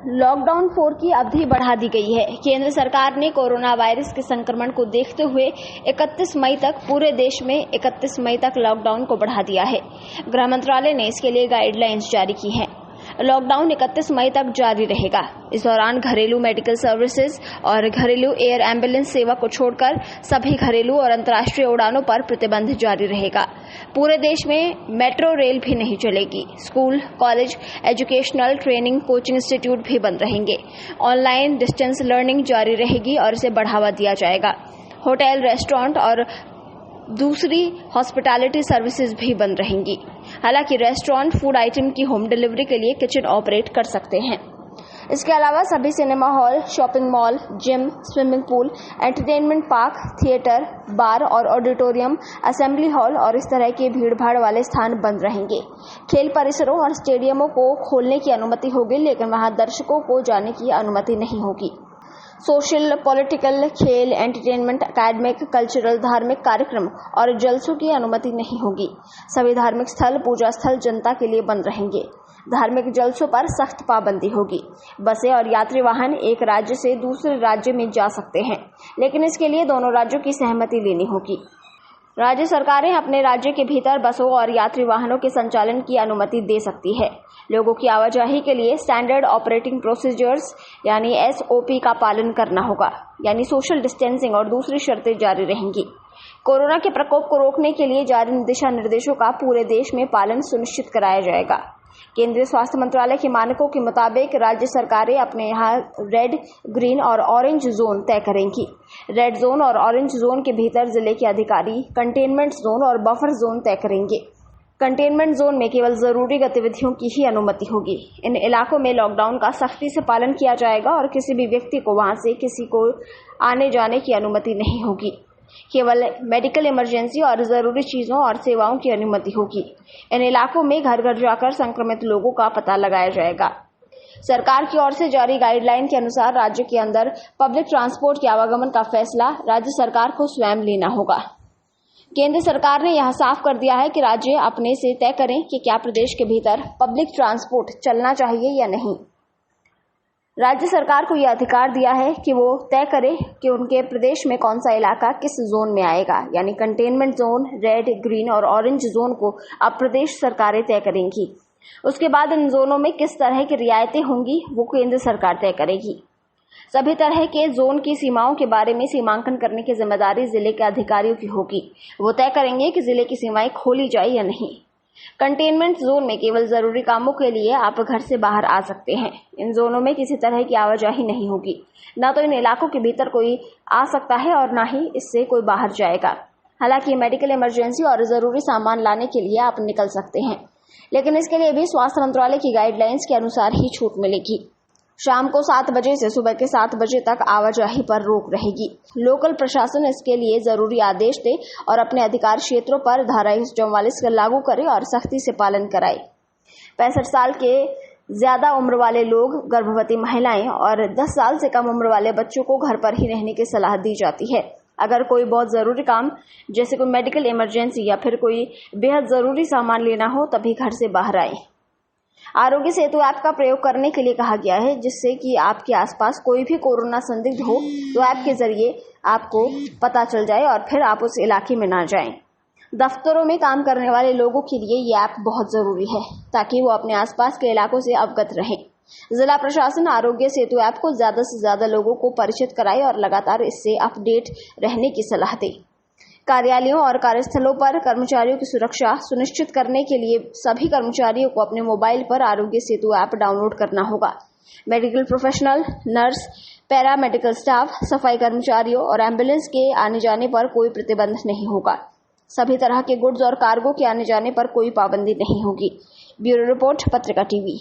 Lockdown 4 की अवधि बढ़ा दी गई है। केंद्र सरकार ने कोरोना वायरस के संक्रमण को देखते हुए 31 मई तक पूरे देश में 31 मई तक लॉकडाउन को बढ़ा दिया है। गृह मंत्रालय ने इसके लिए गाइडलाइंस जारी की हैं। लॉकडाउन 31 मई तक जारी रहेगा। इस दौरान घरेलू मेडिकल सर्विसेज और घरेलू एयर एम्बुलेंस सेवा को छोड़कर सभी घरेलू और अंतर्राष्ट्रीय उड़ानों पर प्रतिबंध जारी रहेगा। पूरे देश में मेट्रो रेल भी नहीं चलेगी। School, college, educational, training, coaching institute भी बंद रहेंगे। ऑनलाइन डिस्टेंस लर्निंग जारी रहेगी और इसे बढ़ावा दिया जाएगा। होटल, रेस्टोरेंट और दूसरी हॉस्पिटैलिटी सर्विसेज भी बंद रहेंगी। हालांकि रेस्टोरेंट फूड आइटम की होम डिलीवरी के लिए किचन ऑपरेट कर सकते हैं। इसके अलावा सभी cinema hall, shopping mall, gym, swimming pool, entertainment park, theatre, bar और ऑडिटोरियम, असेंबली हॉल और इस तरह के भीड़भाड़ वाले स्थान बंद रहेंगे। खेल परिसरों और स्टेडियमों को खोलने की अनुमति होगी, लेकिन वहां दर्शकों को जाने की अनुमति नहीं होगी। सोशल, पॉलिटिकल, खेल, एंटरटेनमेंट, एकेडमिक, कल्चरल, धार्मिक कार्यक्रम और जलसों की अनुमति नहीं होगी। सभी धार्मिक स्थल, पूजा स्थल जनता के लिए बंद रहेंगे। धार्मिक जलसों पर सख्त पाबंदी होगी। बसें और यात्री वाहन एक राज्य से दूसरे राज्य में जा सकते हैं, लेकिन इसके लिए दोनों राज्यों की सहमति लेनी होगी। राज्य सरकारें अपने राज्य के भीतर बसों और यात्री वाहनों के संचालन की अनुमति दे सकती है। लोगों की आवाजाही के लिए स्टैंडर्ड ऑपरेटिंग प्रोसीजर्स यानी SOP का पालन करना होगा, यानी सोशल डिस्टेंसिंग और दूसरी शर्तें जारी रहेंगी। कोरोना के प्रकोप को रोकने के लिए जारी दिशा निर्देशों का पूरे देश में पालन सुनिश्चित कराया जाएगा। केंद्रीय स्वास्थ्य मंत्रालय के मानकों के मुताबिक राज्य सरकारें अपने यहाँ रेड, ग्रीन और ऑरेंज जोन तय करेंगी। रेड जोन और ऑरेंज जोन के भीतर जिले के अधिकारी कंटेनमेंट जोन और बफर जोन तय करेंगे। कंटेनमेंट जोन में केवल जरूरी गतिविधियों की ही अनुमति होगी। इन इलाकों में लॉकडाउन का सख्ती से पालन किया जाएगा और किसी भी व्यक्ति को वहां से किसी को आने जाने की अनुमति नहीं होगी। केवल मेडिकल इमरजेंसी और जरूरी चीजों और सेवाओं की अनुमति होगी। इन इलाकों में घर घर जाकर संक्रमित लोगों का पता लगाया जाएगा। सरकार की ओर से जारी गाइडलाइन के अनुसार राज्य के अंदर पब्लिक ट्रांसपोर्ट के आवागमन का फैसला राज्य सरकार को स्वयं लेना होगा। केंद्र सरकार ने यह साफ कर दिया है कि राज्य अपने से तय करें कि क्या प्रदेश के भीतर पब्लिक ट्रांसपोर्ट चलना चाहिए या नहीं। राज्य सरकार को यह अधिकार दिया है कि वो तय करे कि उनके प्रदेश में कौन सा इलाका किस जोन में आएगा, यानी कंटेनमेंट जोन, रेड, ग्रीन और ऑरेंज जोन को अब प्रदेश सरकारें तय करेंगी। उसके बाद इन जोनों में किस तरह की रियायतें होंगी वो केंद्र सरकार तय करेगी। सभी तरह के जोन की सीमाओं के बारे में सीमांकन करने की जिम्मेदारी जिले के अधिकारियों की होगी। वो तय करेंगे कि जिले की सीमाएं खोली जाए या नहीं। कंटेनमेंट जोन में केवल जरूरी कामों के लिए आप घर से बाहर आ सकते हैं। इन जोनों में किसी तरह की आवाजाही नहीं होगी। न तो इन इलाकों के भीतर कोई आ सकता है और न ही इससे कोई बाहर जाएगा। हालांकि मेडिकल इमरजेंसी और जरूरी सामान लाने के लिए आप निकल सकते हैं, लेकिन इसके लिए भी स्वास्थ्य मंत्रालय की गाइडलाइंस के अनुसार ही छूट मिलेगी। शाम को 7 बजे से सुबह के 7 बजे तक आवाजाही पर रोक रहेगी। लोकल प्रशासन इसके लिए जरूरी आदेश दे और अपने अधिकार क्षेत्रों पर धारा 144 का लागू करे और सख्ती से पालन कराए। 65 साल के ज्यादा उम्र वाले लोग, गर्भवती महिलाएं और 10 साल से कम उम्र वाले बच्चों को घर पर ही रहने की सलाह दी जाती है। अगर कोई बहुत जरूरी काम जैसे कोई मेडिकल इमरजेंसी या फिर कोई बेहद जरूरी सामान लेना हो तभी घर से बाहर आए। आरोग्य सेतु ऐप का प्रयोग करने के लिए कहा गया है, जिससे कि आपके आसपास कोई भी कोरोना संदिग्ध हो तो ऐप के जरिए आपको पता चल जाए और फिर आप उस इलाके में ना जाएं। दफ्तरों में काम करने वाले लोगों के लिए ये ऐप बहुत जरूरी है ताकि वो अपने आसपास के इलाकों से अवगत रहें। जिला प्रशासन आरोग्य सेतु ऐप को ज्यादा से ज्यादा लोगों को परिचित कराए और लगातार इससे अपडेट रहने की सलाह दे। कार्यालयों और कार्यस्थलों पर कर्मचारियों की सुरक्षा सुनिश्चित करने के लिए सभी कर्मचारियों को अपने मोबाइल पर आरोग्य सेतु ऐप डाउनलोड करना होगा। Medical professional, nurse, para medical staff, सफाई कर्मचारियों और एम्बुलेंस के आने जाने पर कोई प्रतिबंध नहीं होगा। सभी तरह के गुड्स और कार्गो के आने जाने पर कोई पाबंदी नहीं होगी। ब्यूरो रिपोर्ट, पत्रिका टीवी।